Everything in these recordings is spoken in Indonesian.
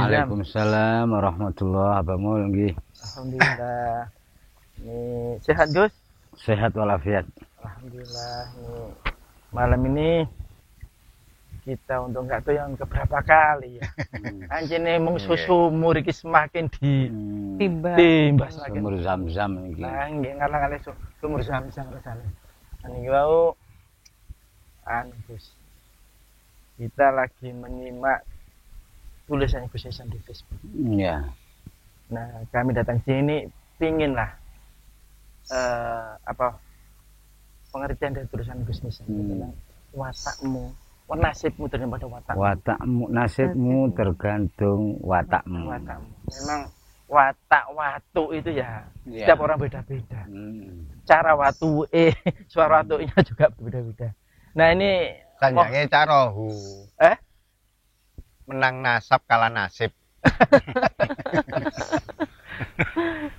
Waalaikumsalam warahmatullahi wabarakatuh. Alhamdulillah. Ini sehat Gus? Sehat walafiat. Alhamdulillah. Ini malam ini kita untuk nggak tahu yang keberapa kali ya. Anjene mung susu muriki semakin timbas semakin. Sumur Zam-Zam iki. Nah, nggih ngalang-alang sumur Zam-Zam rasane. Niki wau Gus. Kita lagi menyimak tulisan Gus Nizam di Facebook. Iya. Nah, kami datang sini pinginlah pengertian dari tulisan Gus Nizam tentang watakmu, nasibmu tergantung pada watakmu. Watakmu, nasibmu tergantung watakmu. Memang watak watu itu ya setiap orang beda-beda. Cara suara watunya juga berbeda-beda. Nah ini sanjange carohu. Menang nasab kalah nasib.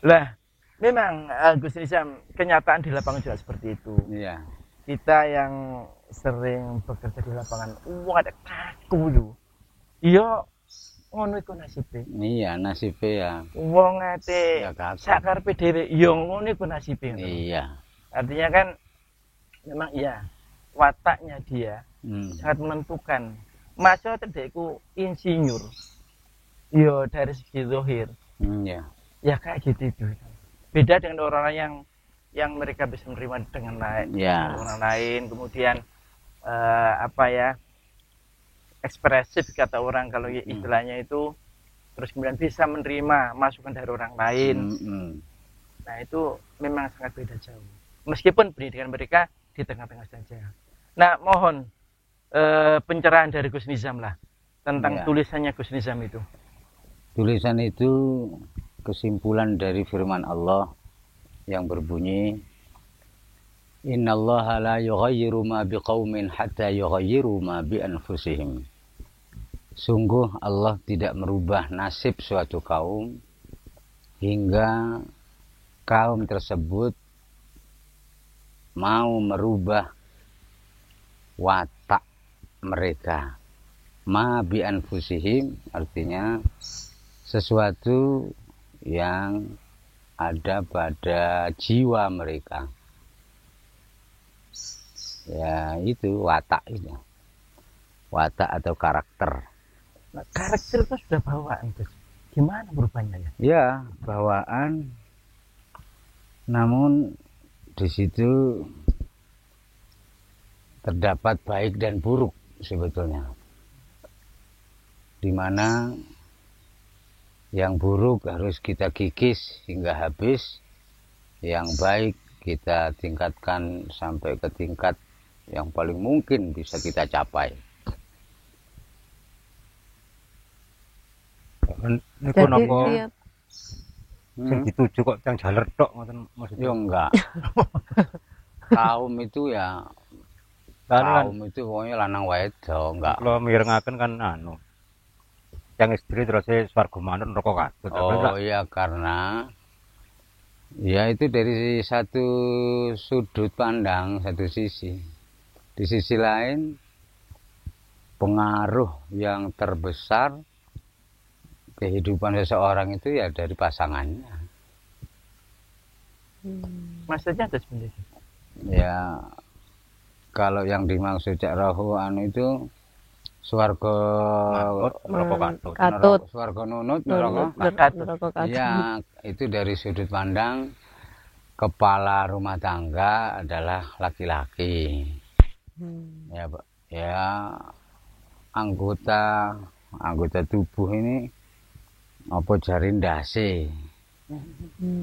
Lah, memang Gus Nizam kenyataan di lapangan juga seperti itu. Iya. Kita yang sering bekerja di lapangan, ada kaku lho. Iya, ngono iku nasibe. Iya, nasibe ya. Wong ate sakarepe dhewe, ya ngono iku nasibe. Iya. Artinya kan memang iya, wataknya dia sangat menentukan. Masa terdekku insinyur. Yo dari segi zahir. Iya. Ya kayak gitu itu. Beda dengan orang-orang yang mereka bisa menerima dengan orang lain, kemudian ekspresif kata orang kalau istilahnya itu, terus kemudian bisa menerima masukan dari orang lain. Nah itu memang sangat beda jauh. Meskipun pendidikan mereka di tengah-tengah saja. Nah mohon pencerahan dari Gus Nizam lah tentang tulisannya Gus Nizam itu. Tulisan itu kesimpulan dari firman Allah yang berbunyi Innallaha la yughayyiru ma biqaumin hatta yughayyiru ma bi anfusihim. Sungguh Allah tidak merubah nasib suatu kaum hingga kaum tersebut mau merubah watak mereka. Ma bi anfusihim artinya sesuatu yang ada pada jiwa mereka. Ya itu watak itu. Watak atau karakter. Nah, karakter itu sudah bawaan, Gus. Gimana berubahnya ya? Ya, bawaan. Namun di situ terdapat baik dan buruk sebetulnya. Di mana yang buruk harus kita kikis hingga habis, yang baik kita tingkatkan sampai ke tingkat yang paling mungkin bisa kita capai. Niku napa sing dituju kok yang jaler tok ngoten maksudnya? Yo enggak. Kaum itu ya kaum itu pokoknya lanang wedok enggak. Kalau mirengaken kan yang istri terus swarga manut neraka katut. Oh iya karena ya itu dari satu sudut pandang, satu sisi. Di sisi lain pengaruh yang terbesar kehidupan seseorang itu ya dari pasangannya. Maksudnya ada sebenarnya? Ya kalau yang dimaksud Cak Rahu itu swarga katut, swarga nunut, neraka katut. Ya itu dari sudut pandang kepala rumah tangga adalah laki-laki. Ya anggota tubuh ini apa jari ndase,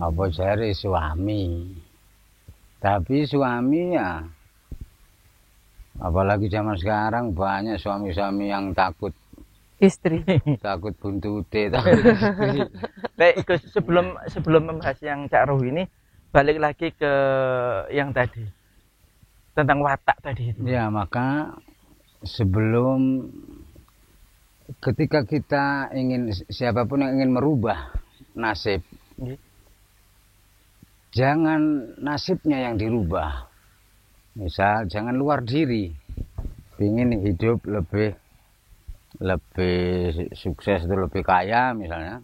apa jari suami. Tapi suami ya, apalagi zaman sekarang banyak suami-suami yang takut istri, takut buntute. Baik, sebelum membahas yang Cak Roh ini, balik lagi ke yang tadi tentang watak tadi itu. Ya maka sebelum ketika kita ingin, siapapun yang ingin merubah nasib, jangan nasibnya yang dirubah. Misal jangan luar diri, ingin hidup lebih lebih sukses itu lebih kaya misalnya,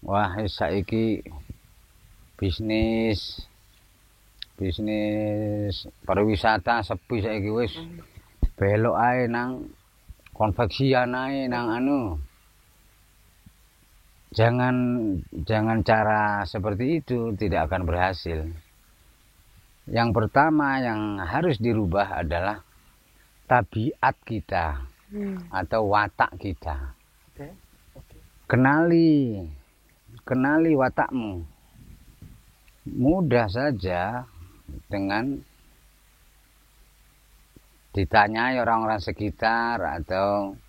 wah saiki bisnis pariwisata sepi saiki wis belok ae nang konveksian ae nang anu. Jangan cara seperti itu, tidak akan berhasil. Yang pertama yang harus dirubah adalah tabiat kita atau watak kita. Kenali watakmu. Mudah saja dengan ditanyai orang-orang sekitar atau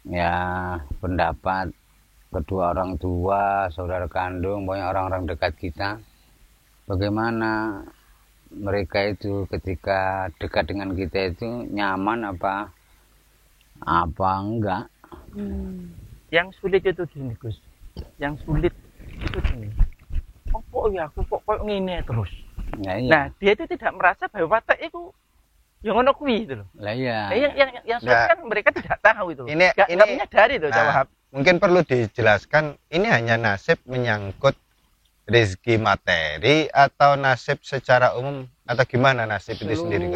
ya pendapat kedua orang tua, saudara kandung, banyak orang-orang dekat kita. Bagaimana mereka itu ketika dekat dengan kita itu nyaman apa enggak? Yang sulit itu gini Gus, yang sulit itu gini. Oh ya aku kok ngene terus. Ya, iya. Nah dia itu tidak merasa bahwa watak itu yang ngono kuwi itu loh. Lah iya. Nah, yang sulit kan mereka tidak tahu itu. Ini menyadari itu jawab. Mungkin perlu dijelaskan, ini hanya nasib menyangkut rezeki materi atau nasib secara umum atau gimana nasib itu sendiri?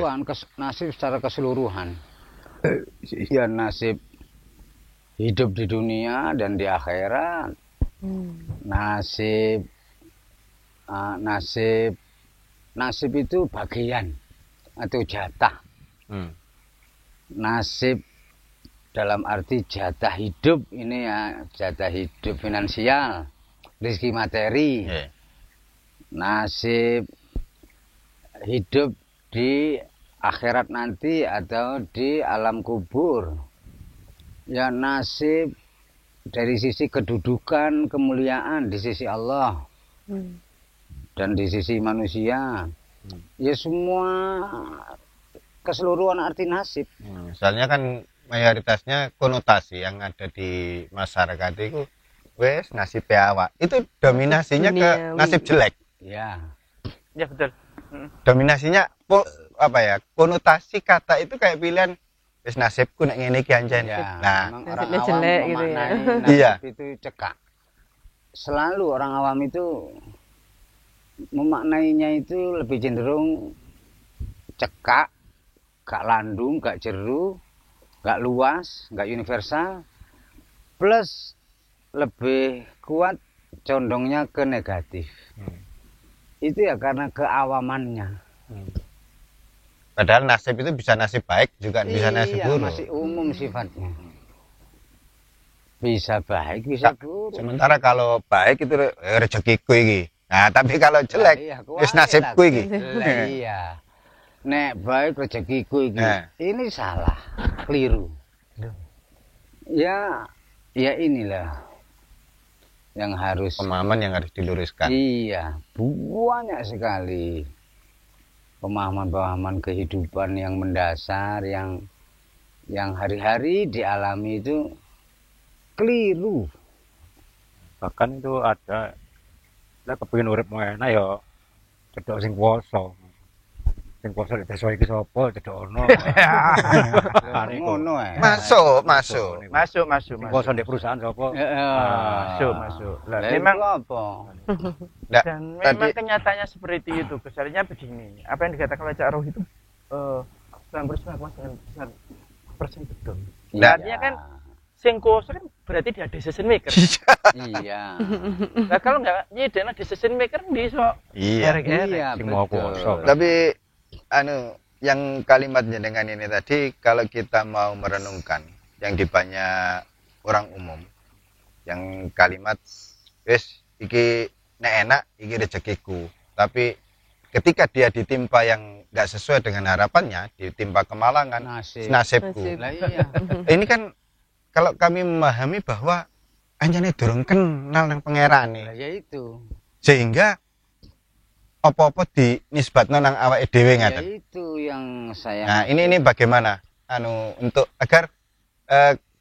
Nasib secara keseluruhan. Ya nasib hidup di dunia dan di akhirat. Nasib itu bagian atau jatah. Nasib dalam arti jatah hidup ini ya, jatah hidup finansial, rezeki materi. Nasib hidup di akhirat nanti atau di alam kubur. Ya nasib dari sisi kedudukan, kemuliaan di sisi Allah. Dan di sisi manusia. Ya semua keseluruhan arti nasib. Soalnya kan mayoritasnya konotasi yang ada di masyarakat itu wes nasib awak itu dominasinya ke nasib jelek. Ya betul. Dominasinya apa ya, konotasi kata itu kayak pilihan wes nasibku nek ngene iki anjen. Nah, orang awam jelek gitu ya. Nasib itu cekak. Selalu orang awam itu memaknainya itu lebih cenderung cekak, gak landung, gak jeru, gak luas, gak universal, plus lebih kuat condongnya ke negatif. Itu ya karena keawamannya. Padahal nasib itu bisa nasib baik juga bisa nasib buruk. Masih umum sifatnya. Bisa baik, bisa buruk. Sementara kalau baik itu rezekiku iki. Nah, tapi kalau jelek wis nasibku iki. Iya. Nek baik rezekiku iki. Ini salah, keliru. Ya inilah yang harus pemahaman yang harus diluruskan. Iya, banyak sekali pemahaman-pemahaman kehidupan yang mendasar yang hari-hari dialami itu keliru. Bahkan itu ada lah kepengin urip enak ya cedhok sing kuwasa. Sing kuwasa di desa iki sapa cedhok ono. Ngono ae. Masuk. Kuwasa di perusahaan sapa? Masuk. Lah memang apa? Dan memang kenyataannya seperti itu. Kesannya begini, apa yang dikatakan oleh Cak Roh itu 99,9% betul. Artinya kan sing kuwasa kan berarti dia decision maker. Iya. Nah kalau nggak nyedana decision maker iso. Iya. Sing mau kuwasa. Tapi yang kalimat jenengan ini tadi kalau kita mau merenungkan yang di banyak orang umum, yang kalimat wis iki nek enak iki rezekiku, tapi ketika dia ditimpa yang nggak sesuai dengan harapannya, ditimpa kemalangan, nasibku. Iya. Ini kan kalau kami memahami bahwa anjane durung kenal nang pangerane. Ya itu. Sehingga apa-apa dinisbatno nang awake dhewe ngaten. Ya itu yang saya. Nah, ini bagaimana untuk agar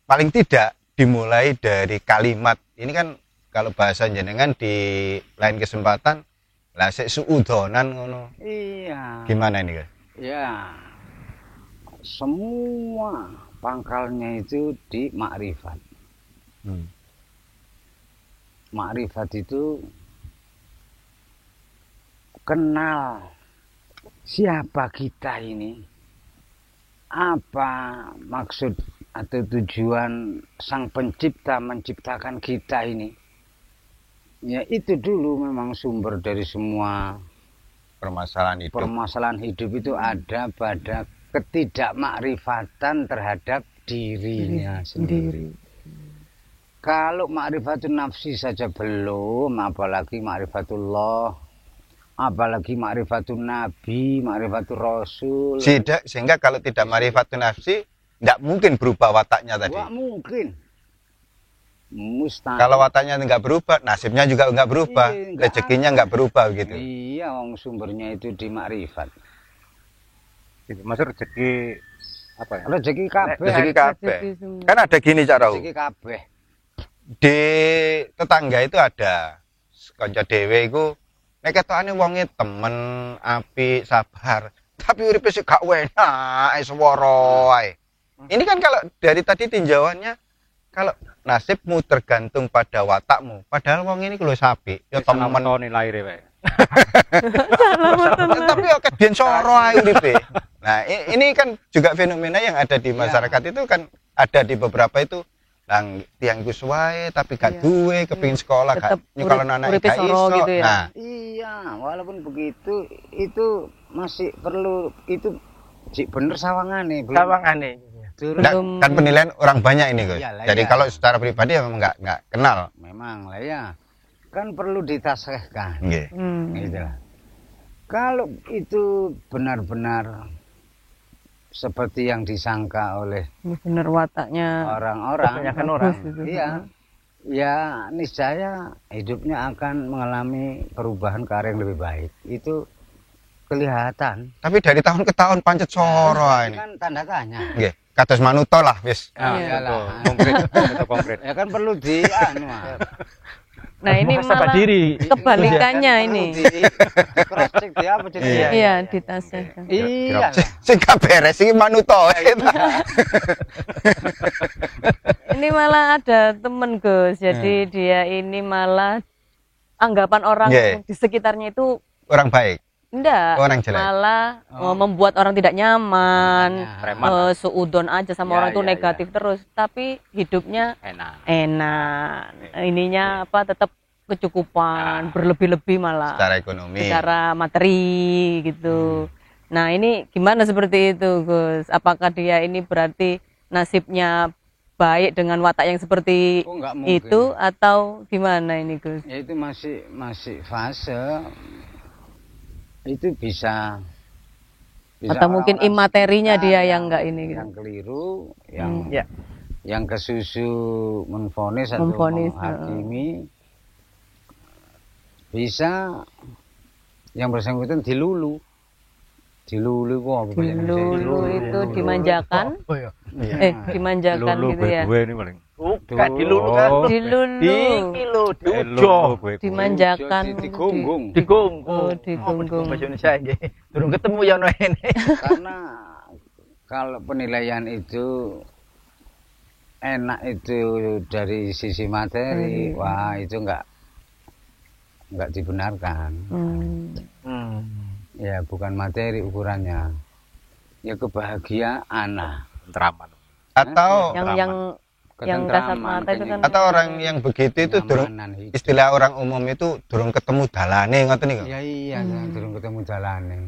paling tidak dimulai dari kalimat. Ini kan kalau bahasa jenengan di lain kesempatan lah sik suudonan ngono. Iya. Gimana ini, Guys? Ya. Semua pangkalnya itu di makrifat. Makrifat itu kenal siapa kita ini, apa maksud atau tujuan Sang Pencipta menciptakan kita ini. Ya itu dulu memang sumber dari semua permasalahan hidup itu ada pada ketidakmakrifatan terhadap dirinya sendiri. Kalau makrifatun nafsi saja belum, apalagi makrifatullah, apalagi makrifatun nabi, makrifatul rasul. Sehingga kalau tidak makrifatun nafsi, tidak mungkin berubah wataknya tadi. Nggak mungkin. Mustahil. Kalau wataknya nggak berubah, nasibnya juga nggak berubah, rezekinya nggak berubah gitu. Iya, wong sumbernya itu di makrifat. Maksud rezeki apa ya? Rezeki kabeh. Rezeki kabeh. Kan ada gini cara. Rezeki kabeh. Di tetangga itu ada kanca dhewe iku nek ketokane wonge temen, apik, sabar, tapi uripe sik gak enak, swara ae. Ini kan kalau dari tadi tinjauannya kalau nasibmu tergantung pada watakmu, padahal wong ini kulo sapi, ya temen lahir wae. Tapi ya kedien swara ae uripe. Nah, ini kan juga fenomena yang ada di masyarakat itu kan ada di beberapa itu lang tiang gus wae tapi gak duwe kepengin sekolah gak nyekolah anak gak iso gitu ya. Nah iya walaupun begitu itu masih perlu itu sih bener sawangane kan penilaian orang banyak ini Gus. Iyalah, Jadi iya. kalau secara pribadi memang nggak kenal memang lah ya kan perlu ditasehkan nggih. gitu lah. Kalau itu benar-benar seperti yang disangka oleh benar wataknya orang-orang, kebanyakan orang. Iya, ya niscaya hidupnya akan mengalami perubahan ke arah yang lebih baik. Itu kelihatan. Tapi dari tahun ke tahun pancet soro ini. Kan tanda tanya. Nggih, kados manuto lah wis. Iyalah. Konkret. Ya kan perlu nah ini malah diri. kebalikannya ini cross check dia apa jadi? iya ditasehkan Iya. Sing gak beres iki manuto. ini malah ada temen Gus jadi dia ini malah anggapan orang di sekitarnya itu Orang baik. enggak Orang jelek. malah membuat orang tidak nyaman Preman. suudon aja sama Ya, orang tuh ya, negatif terus tapi hidupnya enak ininya apa tetap kecukupan berlebih-lebih malah Secara ekonomi. secara materi gitu. Nah ini gimana seperti itu Gus? Apakah dia ini berarti nasibnya baik dengan watak yang seperti Oh, nggak mungkin. itu atau gimana ini Gus? Ya itu masih fase. Itu bisa Atau mungkin orang-orang imaterinya sekitar dia yang enggak ini gitu. yang keliru, yang Ya. yang kesusu menvonis atau Memvonis, menghakimi bisa yang bersangkutan dilulu kok apa bahasa Indonesia? Dilulu itu dimanjakan, dimanjakan Lulu gitu ya. gue ini paling. Bukan dilulu kan. Dilulu, Dikilo, diujo, Lulu gue. dimanjakan, digunggung. digunggung. digunggung. Bahasa Indonesia nggih. Durung ketemu ya ono ini. Karena kalau penilaian itu enak itu dari sisi materi, wah itu enggak dibenarkan. Ya bukan materi ukurannya, ya kebahagiaan lah. Teraman. Atau yang kasat mata itu kan atau orang yang begitu itu durung kenyamanan hidup. istilah orang umum itu durung ketemu dalane ngoten niku. Ya iya, durung ketemu jalannya.